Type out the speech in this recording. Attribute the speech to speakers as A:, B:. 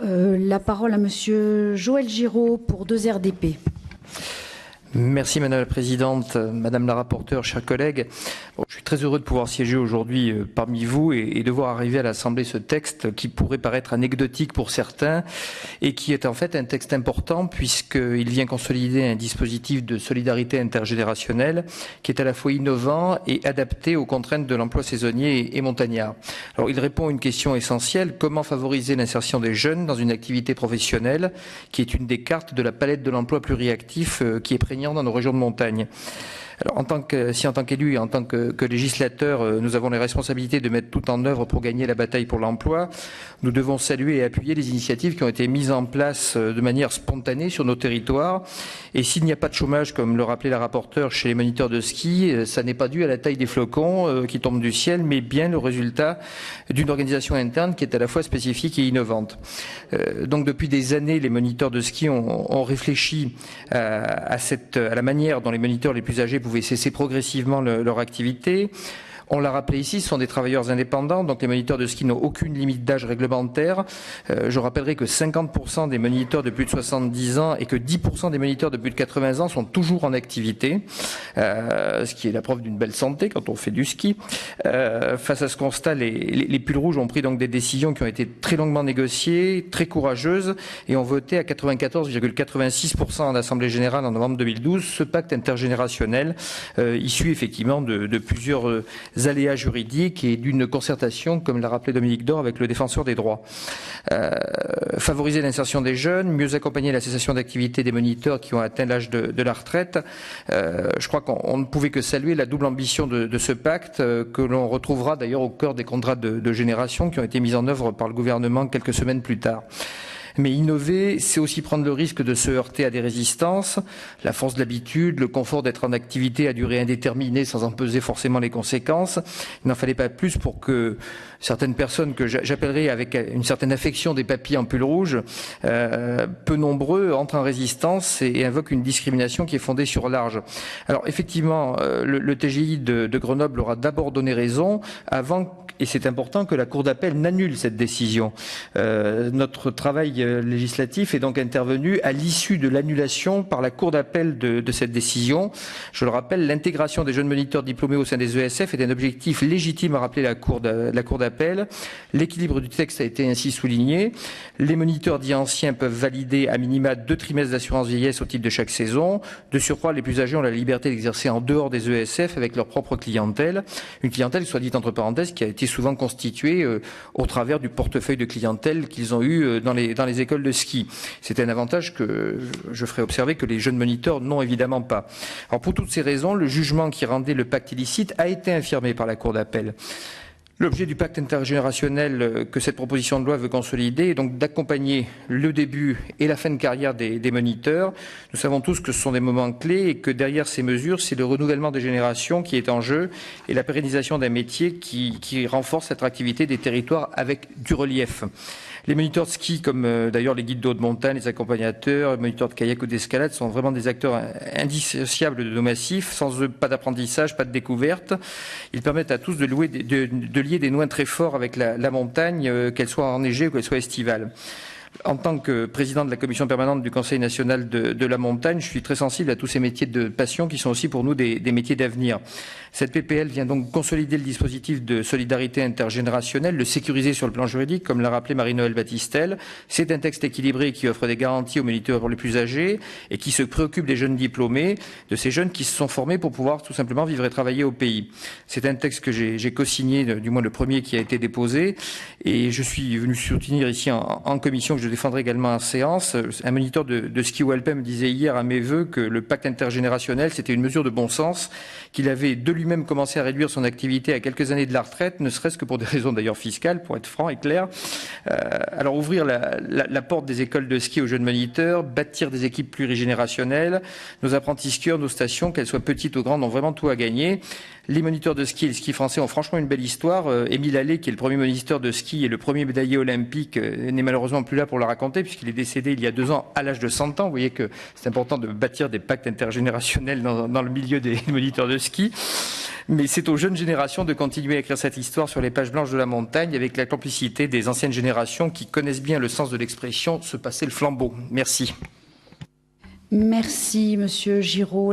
A: La parole à Monsieur Joël Giraud pour 2RDP.
B: Merci Madame la Présidente, Madame la rapporteure, chers collègues. Bon, je suis très heureux de pouvoir siéger aujourd'hui parmi vous et de voir arriver à l'Assemblée ce texte qui pourrait paraître anecdotique pour certains et qui est en fait un texte important puisqu'il vient consolider un dispositif de solidarité intergénérationnelle qui est à la fois innovant et adapté aux contraintes de l'emploi saisonnier et montagnard. Alors il répond à une question essentielle, comment favoriser l'insertion des jeunes dans une activité professionnelle qui est une des cartes de la palette de l'emploi pluriactif qui est prégnante dans nos régions de montagne. Alors, en tant qu'élu et en tant que législateur, nous avons les responsabilités de mettre tout en œuvre pour gagner la bataille pour l'emploi. Nous devons saluer et appuyer les initiatives qui ont été mises en place de manière spontanée sur nos territoires. Et s'il n'y a pas de chômage, comme le rappelait la rapporteure chez les moniteurs de ski, ça n'est pas dû à la taille des flocons qui tombent du ciel, mais bien le résultat d'une organisation interne qui est à la fois spécifique et innovante. Donc depuis des années, les moniteurs de ski ont réfléchi à la manière dont les moniteurs les plus âgés pouvaient cesser progressivement leur activité. On l'a rappelé ici, ce sont des travailleurs indépendants, donc les moniteurs de ski n'ont aucune limite d'âge réglementaire. Je rappellerai que 50% des moniteurs de plus de 70 ans et que 10% des moniteurs de plus de 80 ans sont toujours en activité, ce qui est la preuve d'une belle santé quand on fait du ski. Face à ce constat, les pulls rouges ont pris donc des décisions qui ont été très longuement négociées, très courageuses, et ont voté à 94,86% en Assemblée Générale en novembre 2012 ce pacte intergénérationnel, issu effectivement de plusieurs aléas juridiques et d'une concertation, comme l'a rappelé Dominique Dore, avec le défenseur des droits. Favoriser l'insertion des jeunes, mieux accompagner la cessation d'activité des moniteurs qui ont atteint l'âge de la retraite. Je crois qu'on ne pouvait que saluer la double ambition de ce pacte que l'on retrouvera d'ailleurs au cœur des contrats de génération qui ont été mis en œuvre par le gouvernement quelques semaines plus tard. Mais innover, c'est aussi prendre le risque de se heurter à des résistances, la force de l'habitude, le confort d'être en activité à durée indéterminée sans en peser forcément les conséquences. Il n'en fallait pas plus pour que certaines personnes que j'appellerais avec une certaine affection des papis en pull rouge, peu nombreux, entrent en résistance et invoquent une discrimination qui est fondée sur l'âge. Alors effectivement, le TGI de Grenoble aura d'abord donné raison avant, et c'est important, que la Cour d'appel n'annule cette décision. Notre travail législatif est donc intervenu à l'issue de l'annulation par la Cour d'appel de cette décision. Je le rappelle, l'intégration des jeunes moniteurs diplômés au sein des ESF est un objectif légitime à rappeler la Cour d'appel. L'équilibre du texte a été ainsi souligné. Les moniteurs dits anciens peuvent valider à minima 2 trimestres d'assurance vieillesse au titre de chaque saison. De surcroît, les plus âgés ont la liberté d'exercer en dehors des ESF avec leur propre clientèle. Une clientèle, soit dite entre parenthèses, qui a été souvent constituée au travers du portefeuille de clientèle qu'ils ont eu dans les écoles de ski. C'est un avantage que je ferai observer que les jeunes moniteurs n'ont évidemment pas. Alors pour toutes ces raisons, le jugement qui rendait le pacte illicite a été infirmé par la Cour d'appel. L'objet du pacte intergénérationnel que cette proposition de loi veut consolider est donc d'accompagner le début et la fin de carrière des moniteurs. Nous savons tous que ce sont des moments clés et que derrière ces mesures, c'est le renouvellement des générations qui est en jeu et la pérennisation d'un métier qui renforce l'attractivité des territoires avec du relief. Les moniteurs de ski, comme d'ailleurs les guides de haute montagne, les accompagnateurs, les moniteurs de kayak ou d'escalade, sont vraiment des acteurs indissociables de nos massifs. Sans eux, pas d'apprentissage, pas de découverte. Ils permettent à tous de lier des liens très forts avec la montagne, qu'elle soit enneigée ou qu'elle soit estivale. En tant que président de la commission permanente du Conseil national de la montagne, je suis très sensible à tous ces métiers de passion qui sont aussi pour nous des métiers d'avenir. Cette PPL vient donc consolider le dispositif de solidarité intergénérationnelle, le sécuriser sur le plan juridique, comme l'a rappelé Marie-Noëlle Battistel. C'est un texte équilibré qui offre des garanties aux moniteurs les plus âgés et qui se préoccupe des jeunes diplômés, de ces jeunes qui se sont formés pour pouvoir tout simplement vivre et travailler au pays. C'est un texte que j'ai co-signé, du moins le premier qui a été déposé, et je suis venu soutenir ici en commission, que je défendrai également en séance. Un moniteur de ski alpin me disait hier à mes vœux que le pacte intergénérationnel, c'était une mesure de bon sens, qu'il avait de lui-même commencé à réduire son activité à quelques années de la retraite, ne serait-ce que pour des raisons d'ailleurs fiscales, pour être franc et clair. Alors ouvrir la porte des écoles de ski aux jeunes moniteurs, bâtir des équipes plurigénérationnelles, nos apprentis skieurs, nos stations, qu'elles soient petites ou grandes, ont vraiment tout à gagner. Les moniteurs de ski et le ski français ont franchement une belle histoire. Émile Allais, qui est le premier moniteur de ski et le premier médaillé olympique, n'est malheureusement plus là pour pour le raconter, puisqu'il est décédé il y a 2 ans à l'âge de 100 ans. Vous voyez que c'est important de bâtir des pactes intergénérationnels dans le milieu des moniteurs de ski. Mais c'est aux jeunes générations de continuer à écrire cette histoire sur les pages blanches de la montagne avec la complicité des anciennes générations qui connaissent bien le sens de l'expression « se passer le flambeau ». Merci.
A: Merci, Monsieur Giraud.